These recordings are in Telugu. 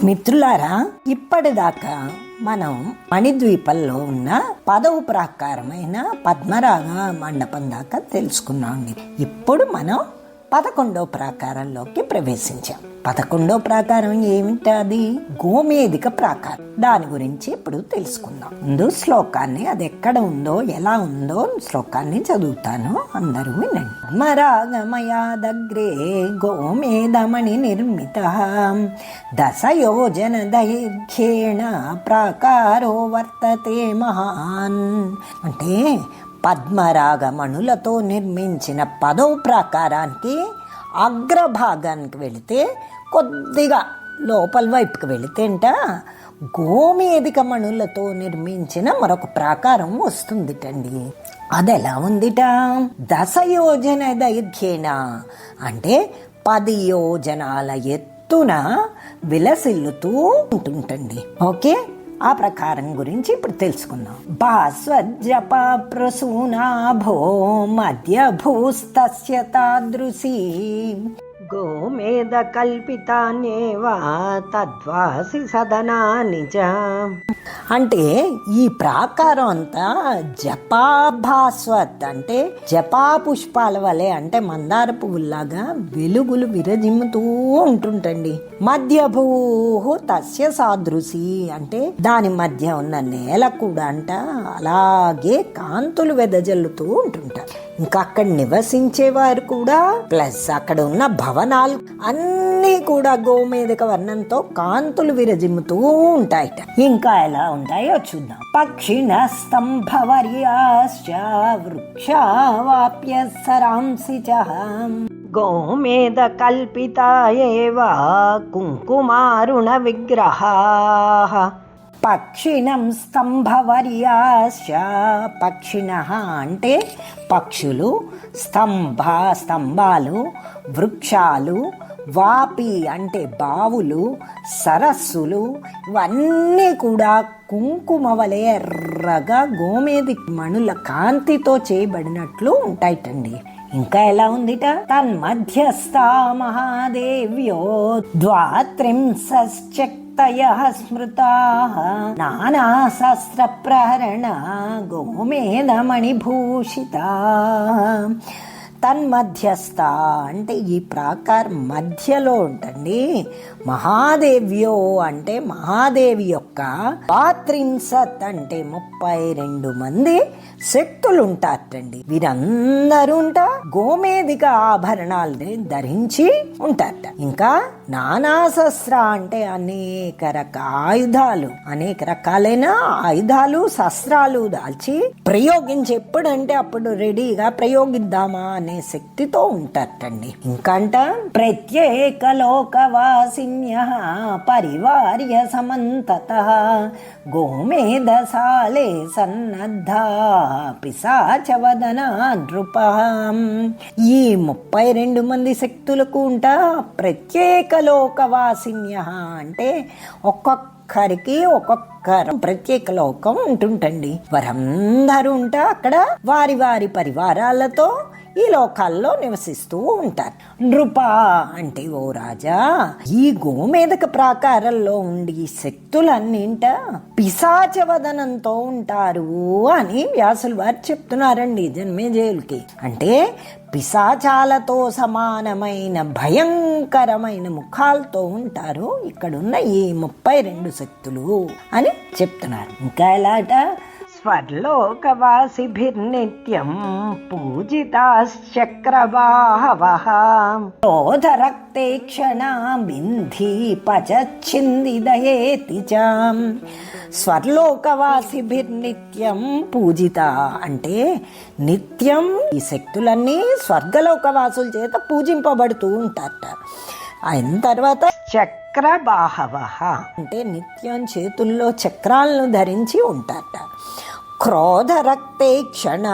మిత్రులారా, ఇప్పటిదాకా మనం మణిద్వీపంలో ఉన్న 10వ ప్రాకారమైన పద్మరాగ మండపం దాకా తెలుసుకున్నాం. ఇప్పుడు మనం 11వ ప్రాకారంలోకి ప్రవేశించాం. 11వ ప్రాకారం ఏమిటది? గోమేధిక ప్రాకారం. దాని గురించి ఇప్పుడు తెలుసుకుందాం. ముందు శ్లోకాన్ని, అది ఎక్కడ ఉందో ఎలా ఉందో శ్లోకాన్ని చదువుతాను, అందరూ వినండి. పద్మరాగమయాదగ్రే గోమేధమణి నిర్మిత దశయోజన దైర్ఘ్యేణ ప్రాకారో వర్తతే మహాన్. అంటే పద్మరాగమణులతో నిర్మించిన 10వ ప్రాకారానికి అగ్రభాగానికి వెళితే, కొద్దిగా లోపల వైపుకి వెళితేంట గోమేధిక మణులతో నిర్మించిన మరొక ప్రాకారం వస్తుందిటండి. అది ఎలా ఉందిట? 10 యోజన దైర్ఘ్యేన అంటే 10 యోజనాల ఎత్తున విలసిల్లుతూ ఉంటుంటండి. ఓకే, ఆ ప్రకారం గురించి ఇప్పుడు తెలుసుకుందాం. భాస్వజప ప్రసూనాభో మధ్య భూస్తస్య తాదృశీ గోమేధ కల్పితాన్యేవా తద్వాసి సదనాని చ. అంటే ఈ ప్రాకారం అంతా జపాభాస్వత్ అంటే జపా పుష్పాల వలె, అంటే మందార పువ్వులాగా వెలుగులు విరజిమ్ముతూ ఉంటుంటండి. మధ్యభూ తస్య సాదృశి అంటే దాని మధ్య ఉన్న నేల కూడా అంట అలాగే కాంతులు వెదజల్లుతూ ఉంటుంటారు. ఇంకా అక్కడ నివసించేవారు కూడా, ప్లస్ అక్కడ ఉన్న భవనాలు అన్నీ కూడా గోమేధిక వర్ణంతో కాంతులు విరజిమ్ముతూ ఉంటాయట. ఇంకా ఎలా ఉంటాయో చూద్దాం. పక్షిణ స్తంభవర్యాశ్చ వృక్షావాప్య సరాంసి చ గోమేధ కల్పితాయేవ కుంకుమారుణ విగ్రహాః. పక్షిణం స్తంభవర్యాశ్చ, పక్షిణః అంటే పక్షులు, స్తంభాలు వృక్షాలు, వాపి అంటే బావులు, సరస్సులు, ఇవన్నీ కూడా కుంకుమ వలె ఎర్రగా గోమేధిక మణుల కాంతితో చేయబడినట్లు ఉంటాయిటండి. ఇంకా ఎలా ఉందిట? తన్మధ్యస్థా మహాదేవ్యో ద్వాత్రింశశ్చక్తయః స్మృతాః నానా శస్త్ర ప్రహరణ గోమేధమణిభూషితాః. తన్మధ్యస్థ అంటే ఈ ప్రాకారం మధ్యలో ఉంటుంది. మహాదేవ్యో అంటే మహాదేవి యొక్క ద్వాత్రింశత్ అంటే 32 మంది శక్తులు ఉంటారటండి. వీరందరూ గోమేధిక ఆభరణాలు ధరించి ఉంటారట. ఇంకా నానాశస్త్ర అంటే అనేక ఆయుధాలు, అనేక రకాలైన ఆయుధాలు, శస్త్రాలు దాల్చి ప్రయోగించి ఎప్పుడంటే అప్పుడు రెడీగా ప్రయోగిద్దామా అనే శక్తితో ఉంటారటండి. ఇంకంట ప్రత్యేక లోకవాసిన్యః పరివార్య సమంతతః గోమేధశాలే సన్నద్ధా పిశాచవదనా నృపః. ఈ 32 మంది శక్తులకు ప్రత్యేక లోకవాసిన్యః అంటే ఒక్కొక్కరికి ఒక్కొక్క ప్రత్యేక లోకం ఉంటుంటండి. వారందరూ అక్కడ వారి వారి పరివారాలతో ఈ లోకాల్లో నివసిస్తూ ఉంటారు. నృప అంటే ఓ రాజా, ఈ గోమేధక ప్రాకారంలో ఉండి శక్తులన్నింట పిశాచవదనంతో ఉంటారు అని వ్యాసులు వారు చెప్తున్నారండి జన్మేజయులకి. అంటే పిశాచాలతో సమానమైన భయంకరమైన ముఖాలతో ఉంటారు ఇక్కడున్న ఈ 32 శక్తులు అని చెప్తున్నారు. ఇంకా ఎలాట? స్వర్లోకవాసిభిర్నిత్యం పూజితాశ్చక్రబాహవః క్రోధరక్తే క్షణాబింధి పచచ్ఛిందిదయేతి చ. స్వర్లోకవాసిభిర్నిత్యం పూజిత అంటే నిత్యం ఈ శక్తులన్నీ స్వర్గలోకవాసుల చేత పూజింపబడుతూ ఉంటారట. అయిన తర్వాత చక్రబాహవః అంటే నిత్యం చేతుల్లో చక్రాలను ధరించి ఉంటారట. క్రోధరక్తే క్షణ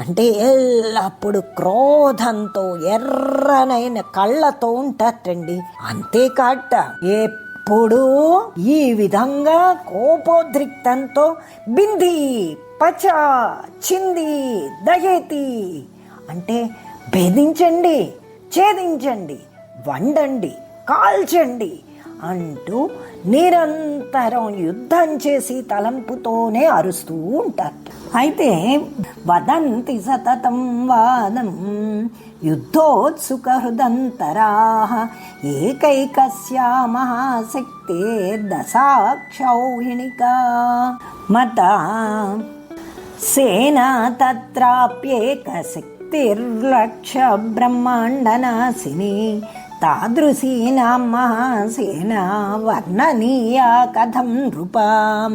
అంటే ఎల్లప్పుడు క్రోధంతో ఎర్రనైన కళ్ళతో ఉంటారటండి. అంతేకాట ఎప్పుడు ఈ విధంగా కోపోద్రిక్తంతో బింది పచ చింది దయేతి అంటే భేదించండి, ఛేదించండి, వండండి, కాల్చండి అంటూ నిరంతరం యుద్ధం చేసి తలంపుతోనే అరుస్తూ ఉంటారు. అయితే వదంతి సతతం వాదం యుద్ధోత్సుక హృదంతరాః ఏకైకస్యా మహాశక్తే దశాక్షౌహిణికా మతా సేనా తత్రాప్యేక శక్తిర్లక్ష బ్రహ్మాండనాశిని తాదృశీనాం మహాసేనా వర్ణనీయా కథం నృపాం.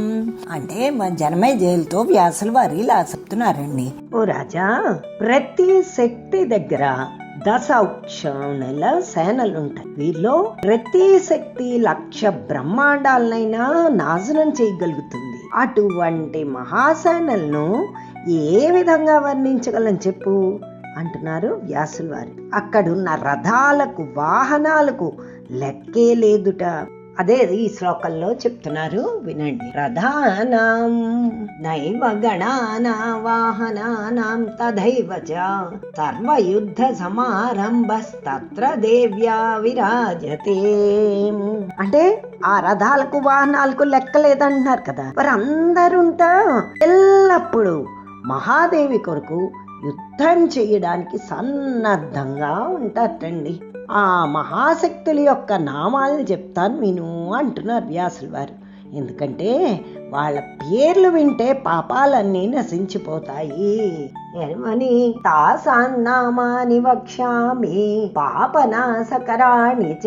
అంటే జనమేజయులతో వ్యాసులు వారు ఇలా చెప్తున్నారండి. ఓ రాజా, ప్రతి శక్తి దగ్గర దశౌక్షణల సేనలుంటాయి. వీరిలో ప్రతి శక్తి 1,00,000 బ్రహ్మాండాలనైనా నాశనం చేయగలుగుతుంది. అటువంటి మహాసేనలను ఏ విధంగా వర్ణించగలని చెప్పు అంటున్నారు వ్యాసుల వారు. అక్కడున్న రథాలకు, వాహనాలకు లెక్కే లేదుట. అదే ఈ శ్లోకంలో చెప్తున్నారు, వినండి. రథానాం నైవ గణానా వాహనానాం తథైవ చ సర్వయుద్ధ సమారంభస్తత్ర దేవ్యా విరాజతే. అంటే ఆ రథాలకు, వాహనాలకు లెక్కలేదంటున్నారు కదా. మరి అందరుంటా ఎల్లప్పుడూ మహాదేవి కొరకు యుద్ధం చేయడానికి సన్నద్ధంగా ఉంటారండి. ఆ మహాశక్తుల యొక్క నామాలను చెప్తాను విను అంటున్నారు వ్యాసుల వారు. ఎందుకంటే వాళ్ళ పేర్లు వింటే పాపాలన్నీ నశించిపోతాయి. ఏమని? తాసాన్నామాని వక్ష్యామి పాపనాశకరాణి చ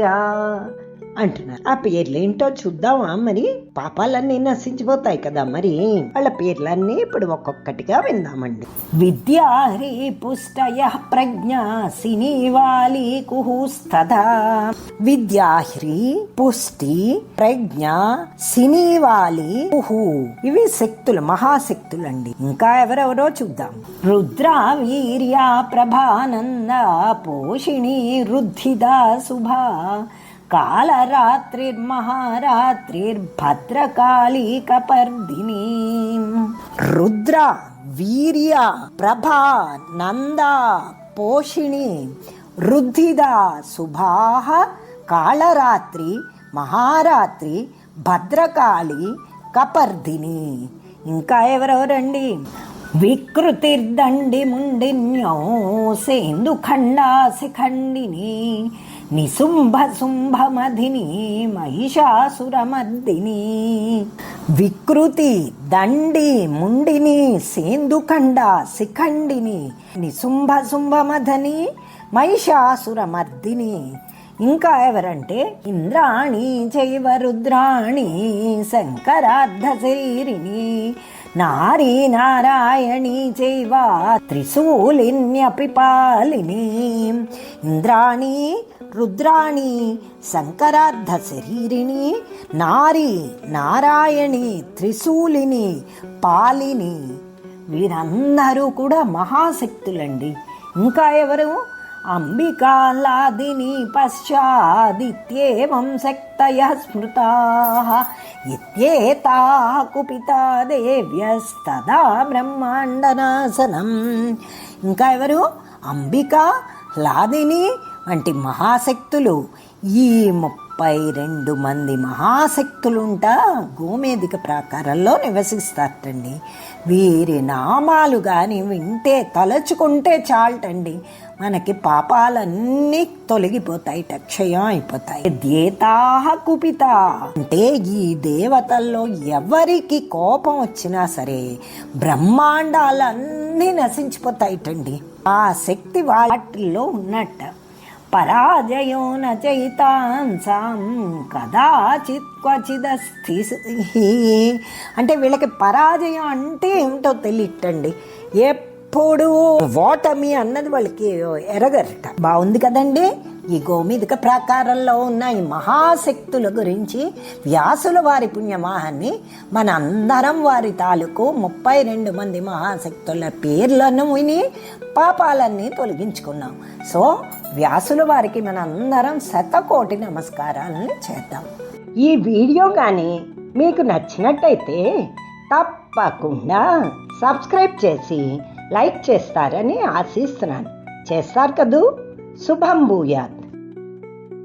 అంటున్నారు. ఆ పేర్లేంటో చూద్దామా? మరి పాపాలన్నీ నశించిపోతాయి కదా. మరి వాళ్ళ పేర్లన్నీ ఇప్పుడు ఒక్కొక్కటిగా విందామండి. విద్యాహ్రీ పుష్టయ ప్రజ్ఞా సినీవాలి కుహుస్తథా. విద్యాహ్రీ, పుష్టి, ప్రజ్ఞ, సినీవాలి, కుహు, ఇవి శక్తులు, మహాశక్తులండి. ఇంకా ఎవరెవరో చూద్దాం. రుద్ర, వీర్య, ప్రభానంద, పోషిణి, రుద్ధిదా, శుభా, కాళరాత్రిర్మహారాత్రిర్భద్రకాళీ కపర్దిని. రుద్ర, వీర్య, ప్రభా, నంద, పోషిణి, రుద్ధిదా, శుభాః, కాళరాత్రి, మహారాత్రి, భద్రకాళి, కపర్దిని. ఇంకా ఎవరెవరండి? వికృతిర్దండి ముండిన్యో సేందు ఖండా శిఖండిని, నిశుంభ శుంభ మధిని, మహిషాసురమర్దిని. వికృతి, దండి, ముండిని, సేందుఖండ, శిఖండిని, నిశుంభ శుంభ మధని, మహిషాసురమర్దిని. ఇంకా ఎవరంటే ఇంద్రాణి చైవ రుద్రాణి శంకరార్ధ శరీరిణి, నారీ నారాయణీ చైవ త్రిశూలిన్యపి పాలిని. ఇంద్రాణి, రుద్రాణి, శంకరార్ధ శరీరిణి, నారీ నారాయణి, త్రిశూలిని, పాలిని. వీరందరూ కూడా మహాశక్తులండి. ఇంకా ఎవరు? అంబికాలాదిని పశ్చాదిత్యేవం శక్తయః స్మృతాః ఇత్యేతాః కుపితా దేవ్యస్తదా బ్రహ్మాండనాశనం. ఇంకా ఎవరు? అంబిక, లాదిని వంటి మహాశక్తులు. ఈ 32 మంది మహాశక్తులుంటా గోమేధిక ప్రాకారంలో నివసిస్తారటండి. వీరి నామాలు కానీ వింటే, తలచుకుంటే చాలటండి, మనకి పాపాలన్నీ తొలగిపోతాయి, క్షయం అయిపోతాయి. ద్యేతాః కుపిత అంటే ఈ దేవతల్లో ఎవరికి కోపం వచ్చినా సరే బ్రహ్మాండాలన్నీ నశించిపోతాయిటండి. ఆ శక్తి వాటిల్లో ఉన్నట్ట. పరాజయో నచైతాంసాం కదాచిత్ క్వచిదస్తి. అంటే వీళ్ళకి పరాజయం అంటే ఏమిటో తెలియటండి. ఎప్పుడు ఓటమి అన్నది వాళ్ళకి ఎరగరట. బాగుంది కదండి. ఈ గోమేధిక ప్రాకారంలో ఉన్న ఈ మహాశక్తుల గురించి వ్యాసుల వారి పుణ్యమాహాన్ని మన అందరం వారి తాలూకు 32 మంది మహాశక్తుల పేర్లను విని పాపాలన్నీ తొలగించుకున్నాం. సో వ్యాసుల వారికి మన అందరం 100,000,000 నమస్కారాలని చేద్దాం. ఈ వీడియో కానీ మీకు నచ్చినట్టయితే తప్పకుండా సబ్స్క్రైబ్ చేసి లైక్ చేస్తారని ఆశిస్తున్నాను. చేస్తారు కదూ. శుభం భూయాత్.